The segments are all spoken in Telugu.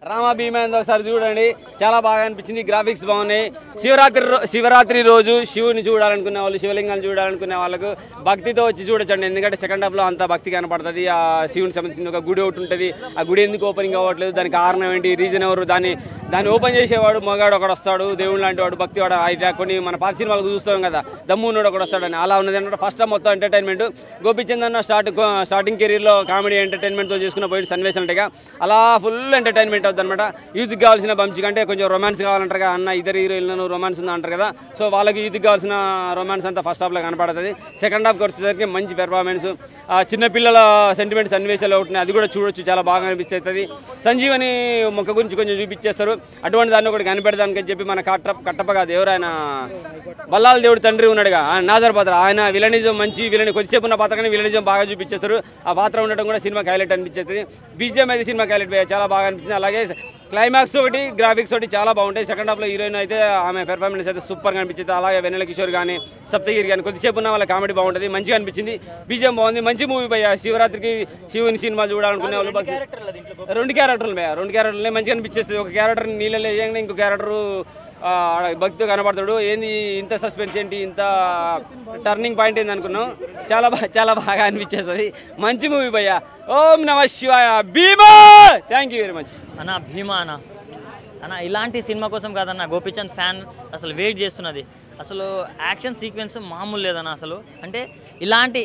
రామా భీమా ఒకసారి చూడండి, చాలా బాగా అనిపించింది. గ్రాఫిక్స్ బాగున్నాయి. శివరాత్రి రోజు శివుని చూడాలనుకునే వాళ్ళు, శివలింగాన్ని చూడాలనుకునే వాళ్ళకు భక్తితో వచ్చి చూడొచ్చండి. ఎందుకంటే సెకండ్ హాఫ్లో అంత భక్తి కనపడుతుంది. ఆ శివుని సంబంధించిన ఒక గుడి ఒకటి ఉంటుంది. ఆ గుడి ఎందుకు ఓపెనింగ్ అవ్వట్లేదు, దానికి కారణం ఏంటి, రీజన్ ఎవరు, దాన్ని ఓపెన్ చేసేవాడు మగాడు ఒకడు వస్తాడు, దేవుడు లాంటి వాడు, భక్తి వాడు. కొన్ని మన పాత సినిమాలకు చూస్తాం కదా, దమ్ము ఉన్నాడు ఒకడు వస్తాడని. అలా ఉన్నది అంటే ఫస్ట్ హాఫ్ మొత్తం ఎంటర్టైన్మెంట్. గోపిచంద్ అన్న స్టార్టింగ్ కెరీర్లో కామెడీ ఎంటర్టైన్మెంట్తో చేసుకున్న పోయిన సన్నివేశాలుగా అలా ఫుల్ ఎంటర్టైన్మెంట్ అవుతుంది అనమాట. యూత్కి కావాల్సిన బంచి కంటే కొంచెం రొమాన్స్ కావాలంటారు కదా అన్న, ఇద్దరు హీరోయిన్లను రొమాన్స్ ఉందా అంటారు కదా. సో వాళ్ళకి యూత్కి కావాల్సిన రొమాన్స్ అంతా ఫస్ట్ హాఫ్లో కనపడుతుంది. సెకండ్ హాఫ్కి వచ్చేసరికి మంచి పెర్ఫార్మెన్స్, చిన్నపిల్లల సెంటిమెంట్ సన్నివేశాలు అవుతున్నాయి, అది కూడా చూడొచ్చు, చాలా బాగా అనిపిస్తుంది. సంజీవని మొక్క గురించి కొంచెం చూపించేస్తారు, అటువంటి దాన్ని ఒకటి కనిపెడదానికి చెప్పి మన కట్టప్ప కాదు ఎవరైనా బల్లాల దేవుడు తండ్రి ఉన్నాడుగా నాజర్ పాత్ర, ఆయన విలనిజం మంచి విలని కొద్దిసేపు ఉన్న పాత్ర కానీ విలనిజం బాగా చూపించేస్తారు. ఆ పాత్ర ఉండటం కూడా సినిమాకి హైలైట్ అనిపించేస్తుంది. బీజిఎం అయితే సినిమాకి హైలైట్ చాలా బాగా అనిపించింది. అలాగే క్లైమాక్స్ ఒకటి, గ్రాఫిక్స్ ఒకటి చాలా బాగుంటాయి. సెకండ్ హాఫ్లో హీరోయిన్ అయితే ఆమె పెర్ఫార్మెన్స్ అయితే సూపర్గా అనిపించింది. అలాగే వెన్నెల కిషోర్ కానీ సప్తగిరి కానీ కొద్దిసేపు ఉన్న వాళ్ళ కామెడీ బాగుంటుంది, మంచిగా అనిపించింది. బీజిఎం బాగుంది, మంచి మూవీ భయ్యా. శివరాత్రికి శివుని సినిమా చూడాలనుకునే వాళ్ళు రెండు క్యారెక్టర్లు మంచిగా అనిపించేస్తుంది. ఒక క్యారెక్టర్ నీళ్ళలో వేయంగానే ఇంకో క్యారెక్టరు భక్తితో కనపడతాడు. ఏంది ఇంత సస్పెన్స్ ఏంటి, ఇంత టర్నింగ్ పాయింట్ ఏంది అనుకున్నాం. చాలా బాగా అనిపించేస్తుంది. మంచి మూవీ భయ్యా. ఓం నమ శివాయ. భీమా. థ్యాంక్ యూ వెరీ మచ్ అన్న. భీమా అన్న ఇలాంటి సినిమా కోసం కాదన్న గోపీచంద్ ఫ్యాన్స్ అసలు వెయిట్ చేస్తున్నది. అసలు యాక్షన్ సీక్వెన్స్ మామూలు లేదన్న. అసలు అంటే ఇలాంటి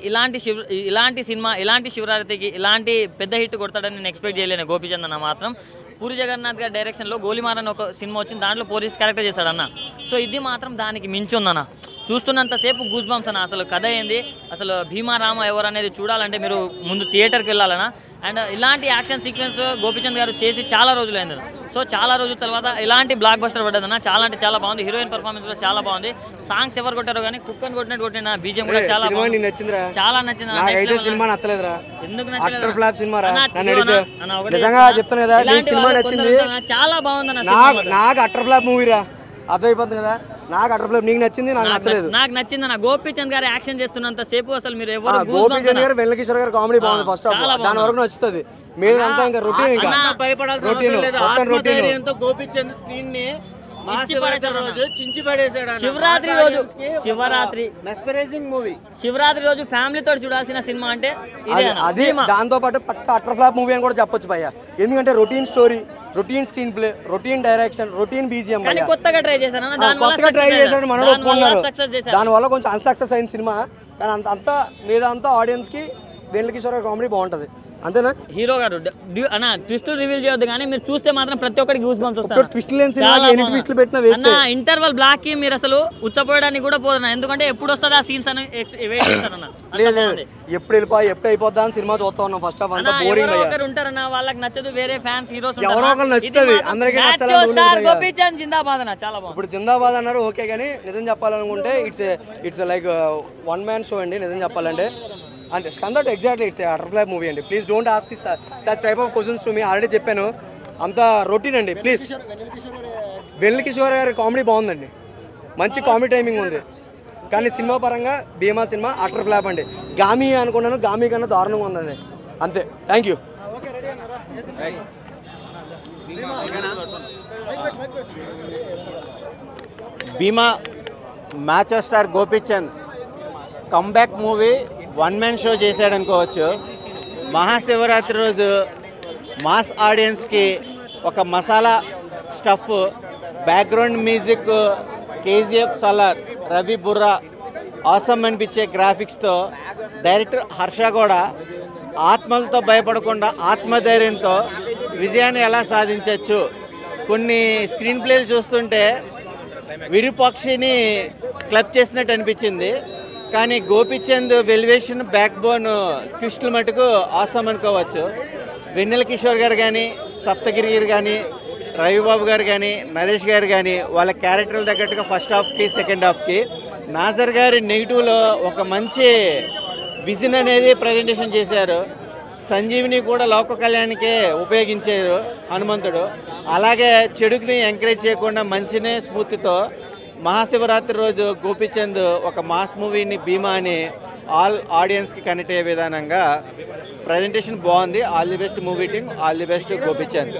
సినిమా, ఇలాంటి శివరాత్రికి ఇలాంటి పెద్ద హిట్ కొడతాడని నేను ఎక్స్పెక్ట్ చేయలేను గోపీచంద్ అన్న మాత్రం. పూరి జగన్నాథ్ గారి డైరెక్షన్లో గోలిమార్ అని ఒక సినిమా వచ్చింది, దాంట్లో పోలీస్ క్యారెక్టర్ చేశాడన్న. సో ఇది మాత్రం దానికి మించి ఉందన్న. చూస్తున్నంతసేపు గూస్ బంప్స్ అన్న. అసలు కథ ఏంది, అసలు భీమారామ ఎవరు అనేది చూడాలంటే మీరు ముందు థియేటర్కి వెళ్ళాలన్నా. అండ్ ఇలాంటి యాక్షన్ సీక్వెన్స్ గోపీచంద్ గారు చేసి చాలా రోజులైంది. సో చాలా రోజుల తర్వాత ఇలాంటి బ్లాక్ బస్టర్ పడ్డదన్న. చాలా అంటే చాలా బాగుంది. హీరోయిన్ పర్ఫార్మెన్స్ కూడా చాలా బాగుంది. సాంగ్స్ ఎవరు కొట్టారో కానీ కుక్కని కొట్టినట్టు కొట్టిన బీజం కూడా చాలా చాలా నచ్చింది. చాలా బాగుంది. నాకు అట్టర్ ఫ్లాప్ మూవీ రా, అర్థమైపోతుంది కదా. నాకు అట్టర్ ఫ్లాప్, నీకు నచ్చింది, నాకు నచ్చలేదు. నాకు నచ్చింది అన్న. గోపీచంద్ గారు యాక్షన్ చేస్తున్నంత సేపు అసలు మీరు ఎవరు గోపీచంద్ గారు, వెన్నెల కిషోర్ గారు కామెడీ బాగుంది ఫస్ట్ హాఫ్, దాని వరకు నచ్చుతుంది. మీదంతా ఇంకా రొటీన్, ఇంకా రొటీన్. గోపీచంద్ స్క్రీన్ ని శివరాత్రి రోజు ఫ్యామిలీతో చూడాల్సిన సినిమా అంటే అది. దాంతో పాటు పక్క అట్టర్ ఫ్లాప్ మూవీ అని కూడా చెప్పొచ్చు భయ్య. ఎందుకంటే routine story, routine screen play, routine direction, routine BGM. కొత్తగా ట్రై చేశారు మనలో ఒప్పుకున్నారు. దానివల్ల కొంచెం అన్సక్సెస్ అయిన సినిమా. కానీ అంతా మీదంతా ఆడియన్స్ కి వెన్నెల కిషోర్ కామెడీ బాగుంటది, అంతేనా? హీరో గారు అన్న ట్విస్ట్ రివీల్ చేయొద్దు కానీ మీరు చూస్తే మాత్రం ప్రతి ఒక్కరికి గూస్ బంప్స్ వస్తాయి. ఇంటర్వల్ బ్లాక్ కి మీరు అసలు ఉచ్చపోయడానికి కూడా పోదన్న. ఎందుకంటే ఎప్పుడు వస్తుందా ఆ సీన్స్ అని వెయిట్ చేస్తారన్న. ఎప్పుడు అయిపోద్దా అని సినిమా చూస్తా ఉన్నాం. ఫస్ట్ హాఫ్ అంతా బోరింగ్. ఒకరు ఉంటారన్న, వాళ్ళకి నచ్చదు, వేరే ఫ్యాన్స్ హీరోస్ ఎవరో ఒకరు నచ్చుతుంది, అందరికీ నచ్చాలి. గోపీచంద్ జిందాబాద్ అన్న, చాలా బాగుంది. ఇప్పుడు జిందాబాద్ అన్నారు ఓకే, కానీ నిజం చెప్పాలనుకుంటే it's like one man show అండి. నిజం చెప్పాలంటే అంతే. స్కందట్ exactly it's utter flop movie అండి. Please don't ask such type of questions to me. Already చెప్పాను, అంత రొటీన్ అండి. ప్లీజ్. వెన్నెల కిషోర్ గారి కామెడీ బాగుందండి, మంచి కామెడీ టైమింగ్ ఉంది. కానీ సినిమా పరంగా భీమా సినిమా అటర్ ఫ్లాప్ అండి. గామి అనుకున్నాను, గామి కన్నా దారుణంగా ఉందండి. అంతే. Thank you. Bhimaa macho star Gopichand comeback movie one man show చేశాడు అనుకోవచ్చు. మహాశివరాత్రి రోజు మాస్ ఆడియన్స్కి ఒక masala stuff, background music, KGF Salaar, Ravi Burra, awesome అనిపించే గ్రాఫిక్స్తో డైరెక్టర్ హర్ష కూడా ఆత్మలతో భయపడకుండా ఆత్మధైర్యంతో విజయాన్ని ఎలా సాధించవచ్చు. కొన్ని స్క్రీన్ ప్లేలు చూస్తుంటే విరూపాక్షిని క్లబ్ చేసినట్టు అనిపించింది. కానీ గోపీచంద్ వెల్యువేషన్, బ్యాక్ బోన్ ట్విస్టులు మటుకు ఆసమ్ అనుకోవచ్చు. వెన్నెల కిషోర్ గారు కానీ, సప్తగిరి గారు కానీ, రవిబాబు గారు కానీ, నరేష్ గారు కానీ వాళ్ళ క్యారెక్టర్లు తగ్గట్టుగా ఫస్ట్ హాఫ్కి సెకండ్ హాఫ్కి నాజర్ గారి నెగిటివ్లో ఒక మంచి విజన్ అనేది ప్రజెంటేషన్ చేశారు. సంజీవిని కూడా లోక కళ్యాణికే ఉపయోగించారు హనుమంతుడు. అలాగే చెడుకుని ఎంకరేజ్ చేయకుండా మంచినే స్ఫూర్తితో మహాశివరాత్రి రోజు గోపీచంద్ ఒక మాస్ మూవీని భీమా అని ఆల్ ఆడియన్స్కి కనెక్ట్ అయ్యే విధానంగా ప్రజెంటేషన్ బాగుంది. All the best movie team, all the best Gopichand.